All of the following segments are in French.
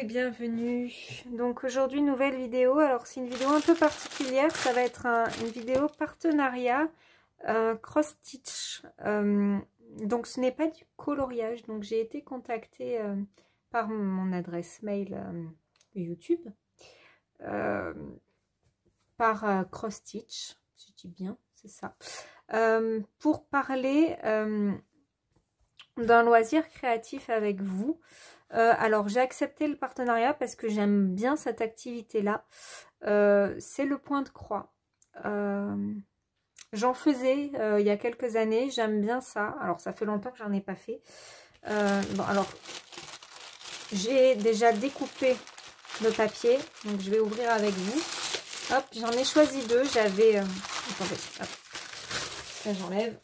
bienvenue. Donc aujourd'hui nouvelle vidéo. Alors c'est une vidéo un peu particulière, ça va être une vidéo partenariat cross stitch. Donc ce n'est pas du coloriage. Donc j'ai été contactée par mon adresse mail YouTube par cross stitch, si je dis bien, c'est ça, pour parler d'un loisir créatif avec vous. Alors j'ai accepté le partenariat parce que j'aime bien cette activité là. C'est le point de croix. J'en faisais il y a quelques années, j'aime bien ça. Alors ça fait longtemps que j'en ai pas fait. Bon, alors j'ai déjà découpé le papier, donc je vais ouvrir avec vous. Hop, j'en ai choisi deux. J'avais attendez, hop, ça j'enlève.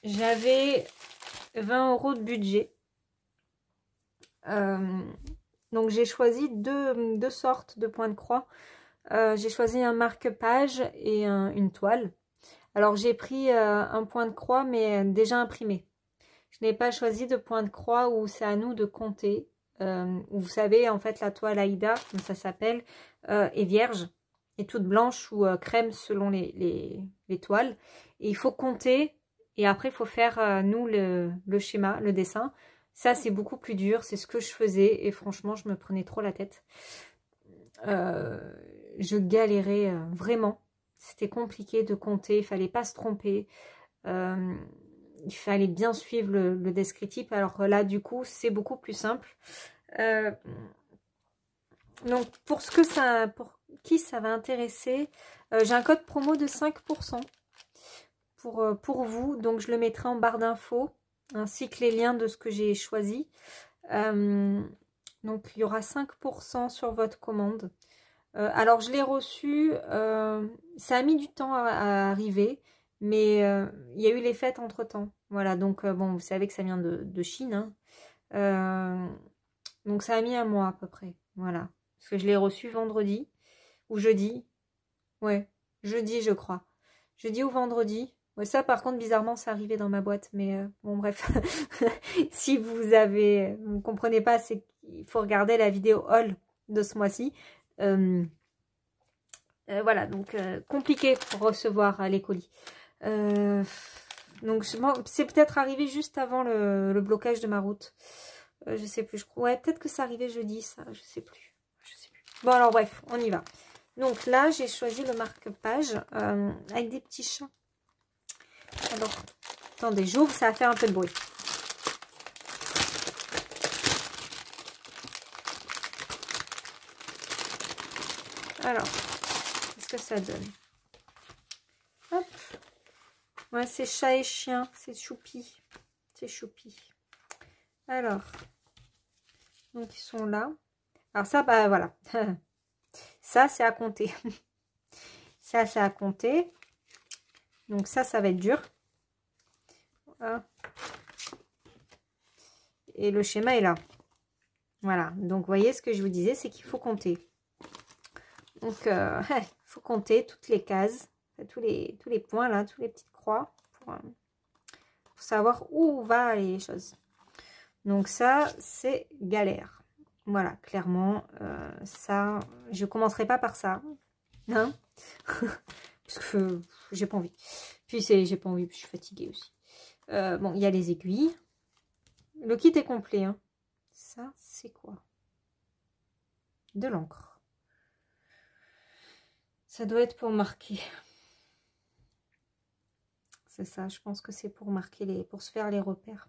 J'avais 20 € de budget. Donc j'ai choisi deux sortes de points de croix. J'ai choisi un marque-page et une toile. Alors j'ai pris un point de croix mais déjà imprimé. Je n'ai pas choisi de point de croix où c'est à nous de compter. Où vous savez en fait la toile Aïda, comme ça s'appelle, est vierge et toute blanche ou crème selon les toiles. Et il faut compter et après il faut faire nous le schéma, le dessin. Ça, c'est beaucoup plus dur. C'est ce que je faisais. Et franchement, je me prenais trop la tête. Je galérais vraiment. C'était compliqué de compter. Il fallait pas se tromper. Il fallait bien suivre le descriptif. Alors là, du coup, c'est beaucoup plus simple. Donc, pour qui ça va intéresser, j'ai un code promo de 5% pour vous. Donc, je le mettrai en barre d'infos, ainsi que les liens de ce que j'ai choisi. Donc il y aura 5% sur votre commande. Alors je l'ai reçu, ça a mis du temps à arriver, mais il y a eu les fêtes entre temps. Voilà, donc bon, vous savez que ça vient de Chine, hein. Donc ça a mis un mois à peu près. Voilà, parce que je l'ai reçu vendredi ou jeudi. Ouais, jeudi je crois. Jeudi ou vendredi. Ouais, ça par contre bizarrement ça arrivait dans ma boîte, mais bon bref. Si vous ne comprenez pas, c'est qu'il faut regarder la vidéo haul de ce mois-ci. Voilà, donc compliqué pour recevoir les colis. Donc c'est peut-être arrivé juste avant le blocage de ma route. Je sais plus, ouais, peut-être que ça arrivait jeudi, ça, je sais plus. Bon alors bref, on y va. Donc là, j'ai choisi le marque-page avec des petits chats. Alors, attendez, j'ouvre, ça va faire un peu de bruit. Alors, qu'est-ce que ça donne? Hop. Ouais, c'est chat et chien, c'est choupi. C'est choupi. Alors, donc ils sont là. Alors ça, bah voilà. Ça, c'est à compter. Ça, c'est à compter. Donc ça va être dur. Voilà. Et le schéma est là. Voilà. Donc, vous voyez ce que je vous disais, c'est qu'il faut compter. Donc, il faut compter toutes les cases, tous les points là, toutes les petites croix pour savoir où va aller les choses. Donc ça, c'est galère. Voilà, clairement, ça, je commencerai pas par ça, hein, parce que j'ai pas envie. Puis j'ai pas envie, je suis fatiguée aussi. Bon, il y a les aiguilles. Le kit est complet, hein. Ça, c'est quoi? De l'encre. Ça doit être pour marquer. C'est ça, je pense que c'est pour marquer pour se faire les repères.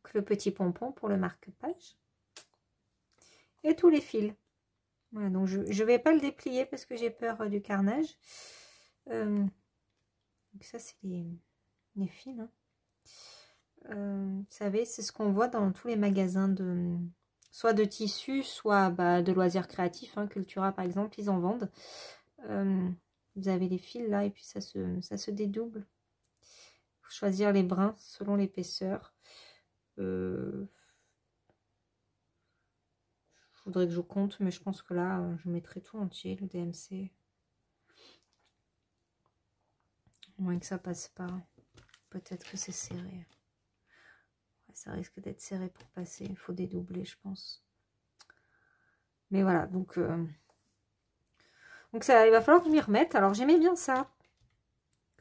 Donc, le petit pompon pour le marque-page. Et tous les fils. Voilà, donc je ne vais pas le déplier parce que j'ai peur du carnage. Donc ça, c'est les fils. Hein. Vous savez, c'est ce qu'on voit dans tous les magasins soit de tissus, soit de loisirs créatifs. Hein, Cultura, par exemple, ils en vendent. Vous avez les fils là et puis ça se dédouble. Il faut choisir les brins selon l'épaisseur. Faudrait que je compte, mais je pense que là, je mettrai tout entier, le DMC. Au moins que ça passe pas. Peut-être que c'est serré. Ça risque d'être serré pour passer. Il faut dédoubler, je pense. Mais voilà, donc ça, il va falloir que je m'y remette. Alors, j'aimais bien ça.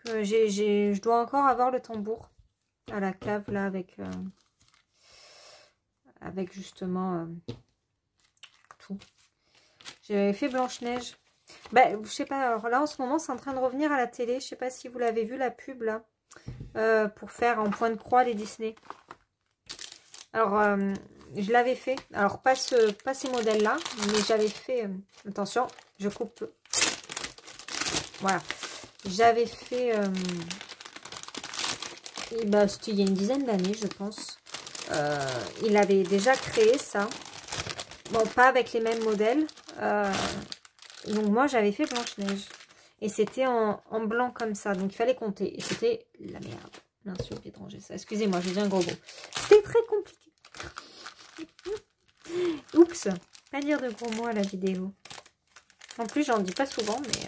Je dois encore avoir le tambour à la cave, là, avec justement tout. J'avais fait Blanche-Neige. Ben, je sais pas, alors là, en ce moment, c'est en train de revenir à la télé. Je sais pas si vous l'avez vu, la pub, là, pour faire en point de croix les Disney. Alors, je l'avais fait. Alors, pas ces modèles-là, mais j'avais fait... attention, je coupe. Voilà. J'avais fait... bah, c'était il y a une dizaine d'années, je pense. Il avait déjà créé ça. Bon, pas avec les mêmes modèles. Donc, moi, j'avais fait Blanche-Neige. Et c'était en blanc comme ça. Donc, il fallait compter. Et c'était la merde. Bien sûr, j'ai rangé ça. Excusez-moi, j'ai dit un gros mot. C'était très compliqué. Oups. Pas dire de gros mots à la vidéo. En plus, j'en dis pas souvent, mais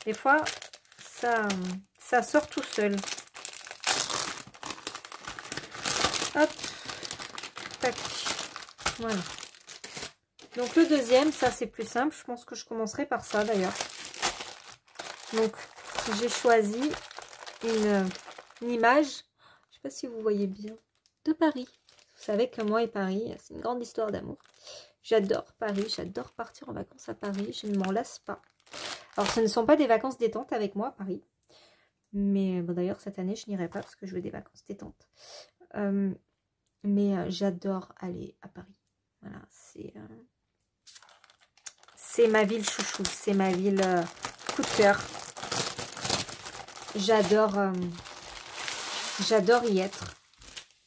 des fois, ça sort tout seul. Hop. Tac. Voilà. Donc, le deuxième, ça, c'est plus simple. Je pense que je commencerai par ça, d'ailleurs. Donc, j'ai choisi une image, je ne sais pas si vous voyez bien, de Paris. Vous savez que moi et Paris, c'est une grande histoire d'amour. J'adore Paris, j'adore partir en vacances à Paris, je ne m'en lasse pas. Alors, ce ne sont pas des vacances détentes avec moi à Paris. Mais bon, d'ailleurs, cette année, je n'irai pas parce que je veux des vacances détentes. Mais j'adore aller à Paris. Voilà, c'est ma ville chouchou, c'est ma ville coup de cœur. J'adore y être.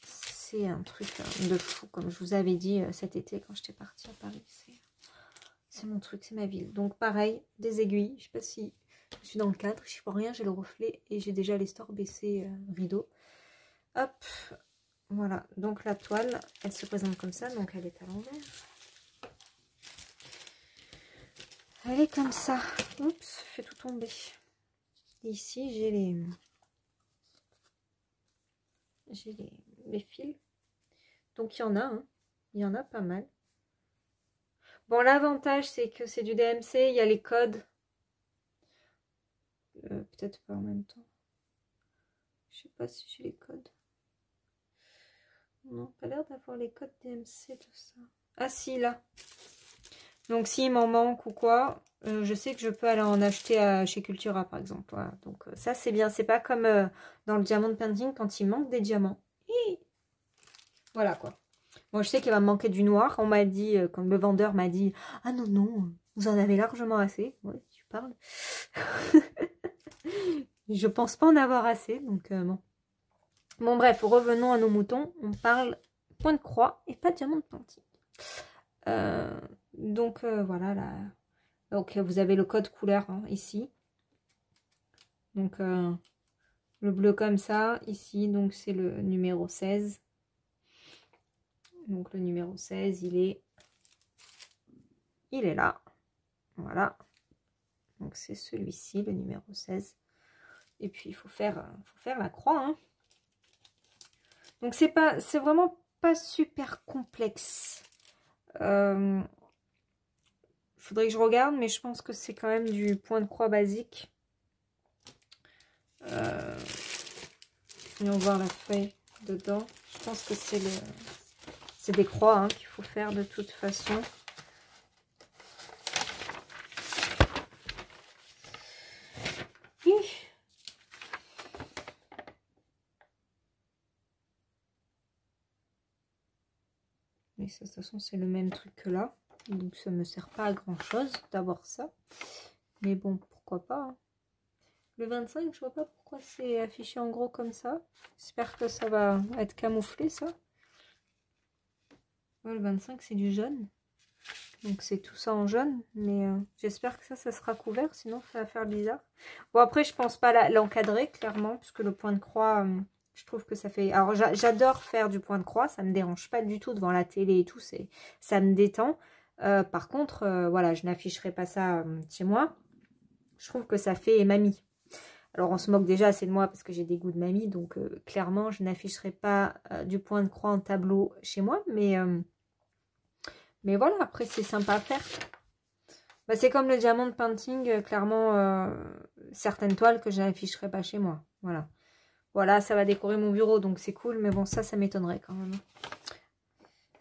C'est un truc de fou, comme je vous avais dit cet été quand j'étais partie à Paris. C'est mon truc, c'est ma ville. Donc pareil, des aiguilles. Je sais pas si je suis dans le cadre, je sais pas rien, j'ai le reflet et j'ai déjà les stores baissés rideau. Hop, voilà. Donc la toile, elle se présente comme ça, donc elle est à l'envers. Elle est comme ça. Oups, fait tout tomber. Et ici, j'ai les fils. Donc, il y en a, hein. Il y en a pas mal. Bon, l'avantage, c'est que c'est du DMC. Il y a les codes. Peut-être pas en même temps. Je sais pas si j'ai les codes. Non, pas l'air d'avoir les codes DMC, tout ça. Ah, si, là. Donc, s'il m'en manque ou quoi, je sais que je peux aller en acheter chez Cultura, par exemple. Voilà. Donc, ça, c'est bien. C'est pas comme dans le diamond painting quand il manque des diamants. Voilà, quoi. Bon, je sais qu'il va me manquer du noir. On m'a dit, quand le vendeur m'a dit, ah non, non, vous en avez largement assez. Ouais, tu parles. Je pense pas en avoir assez, donc bon. Bon, bref, revenons à nos moutons. On parle point de croix et pas de diamant painting. Donc voilà, là. Donc vous avez le code couleur hein, ici. Donc le bleu comme ça, ici, donc c'est le numéro 16. Donc le numéro 16, il est là. Voilà. Donc c'est celui-ci, le numéro 16. Et puis il faut faire la croix. Hein. Donc c'est vraiment pas super complexe. Faudrait que je regarde, mais je pense que c'est quand même du point de croix basique. Voyons voir la feuille dedans. Je pense que c'est des croix hein, qu'il faut faire de toute façon. Mais ça, de toute façon, c'est le même truc que là. Donc, ça ne me sert pas à grand-chose d'avoir ça. Mais bon, pourquoi pas. Hein. Le 25, je vois pas pourquoi c'est affiché en gros comme ça. J'espère que ça va être camouflé, ça. Ouais, le 25, c'est du jaune. Donc, c'est tout ça en jaune. Mais j'espère que ça sera couvert. Sinon, ça va faire bizarre. Bon, après, je pense pas l'encadrer, clairement. Puisque le point de croix... je trouve que ça fait... Alors, j'adore faire du point de croix. Ça me dérange pas du tout devant la télé et tout. Ça me détend. Par contre, voilà, je n'afficherai pas ça chez moi. Je trouve que ça fait mamie. Alors on se moque déjà assez de moi parce que j'ai des goûts de mamie, donc clairement je n'afficherai pas du point de croix en tableau chez moi, mais voilà, après c'est sympa à faire. Bah, c'est comme le diamond painting, clairement certaines toiles que je n'afficherai pas chez moi, voilà. Voilà, ça va décorer mon bureau, donc c'est cool, mais bon, ça m'étonnerait quand même.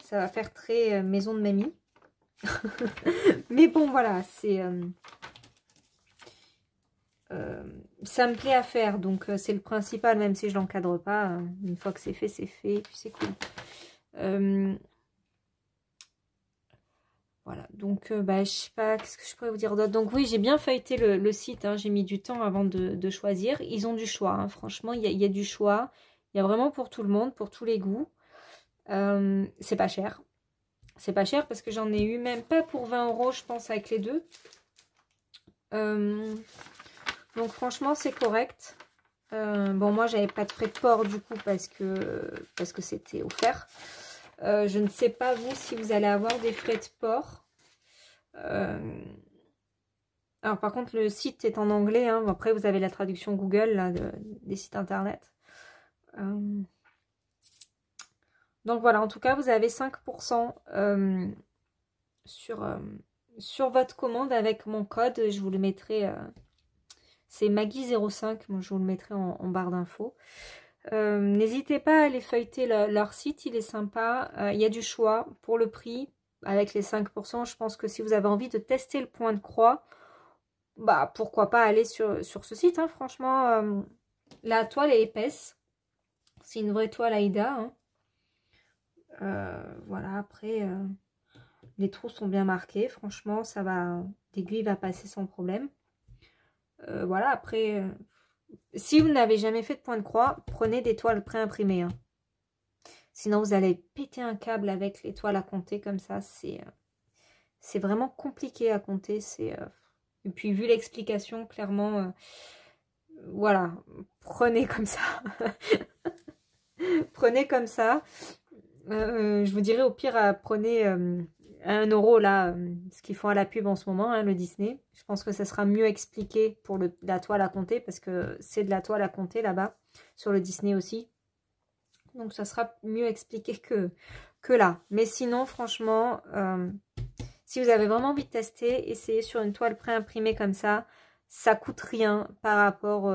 Ça va faire très maison de mamie. Mais bon, voilà, c'est... ça me plaît à faire, donc c'est le principal, même si je l'encadre pas. Une fois que c'est fait, et puis c'est cool. Voilà, donc bah, je sais pas, qu'est-ce que je pourrais vous dire d'autre. Donc oui, j'ai bien feuilleté le site, hein, j'ai mis du temps avant de choisir. Ils ont du choix, hein, franchement, il y a du choix. Il y a vraiment pour tout le monde, pour tous les goûts. C'est pas cher. C'est pas cher parce que j'en ai eu même pas pour 20 €, je pense, avec les deux. Donc franchement, c'est correct. Bon, moi, j'avais pas de frais de port du coup parce que c'était offert. Je ne sais pas, vous, si vous allez avoir des frais de port. Alors, par contre, le site est en anglais. Hein. Après, vous avez la traduction Google là, des sites internet. Donc, voilà. En tout cas, vous avez 5% sur votre commande avec mon code. Je vous le mettrai... c'est Maggie05. Moi, je vous le mettrai en barre d'infos. N'hésitez pas à aller feuilleter leur site, il est sympa. Il y a du choix pour le prix. Avec les 5%, je pense que si vous avez envie de tester le point de croix, bah pourquoi pas aller sur ce site. Hein. Franchement, la toile est épaisse. C'est une vraie toile Aïda. Hein. Voilà, après, les trous sont bien marqués. Franchement, ça va, l'aiguille va passer sans problème. Voilà, après... si vous n'avez jamais fait de point de croix, prenez des toiles préimprimées. Hein. Sinon, vous allez péter un câble avec les toiles à compter comme ça. C'est vraiment compliqué à compter. Et puis, vu l'explication, clairement, voilà, prenez comme ça. Prenez comme ça. Je vous dirais au pire, prenez à 1 € là, ce qu'ils font à la pub en ce moment, hein, le Disney. Je pense que ça sera mieux expliqué pour la toile à compter parce que c'est de la toile à compter là-bas, sur le Disney aussi. Donc ça sera mieux expliqué que là. Mais sinon, franchement, si vous avez vraiment envie de tester, essayez sur une toile préimprimée comme ça. Ça coûte rien par rapport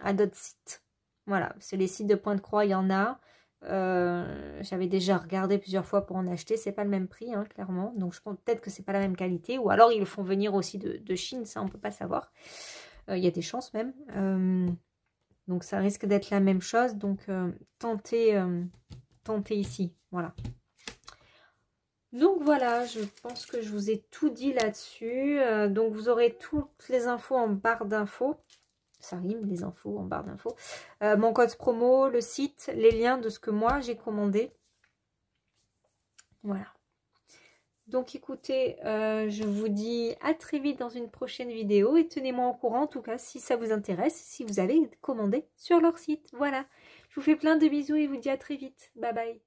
à d'autres sites. Voilà, c'est les sites de point de croix, il y en a. J'avais déjà regardé plusieurs fois pour en acheter, c'est pas le même prix, hein, clairement. Donc je pense peut-être que c'est pas la même qualité. Ou alors ils le font venir aussi de Chine, ça on peut pas savoir. Il y a des chances même. Donc ça risque d'être la même chose. Donc tentez ici. Voilà. Donc voilà, je pense que je vous ai tout dit là-dessus. Donc vous aurez toutes les infos en barre d'infos. Ça rime, les infos en barre d'infos. Mon code promo, le site, les liens de ce que moi j'ai commandé. Voilà. Donc écoutez, je vous dis à très vite dans une prochaine vidéo et tenez-moi au courant en tout cas si ça vous intéresse, si vous avez commandé sur leur site. Voilà, je vous fais plein de bisous et vous dis à très vite. Bye bye.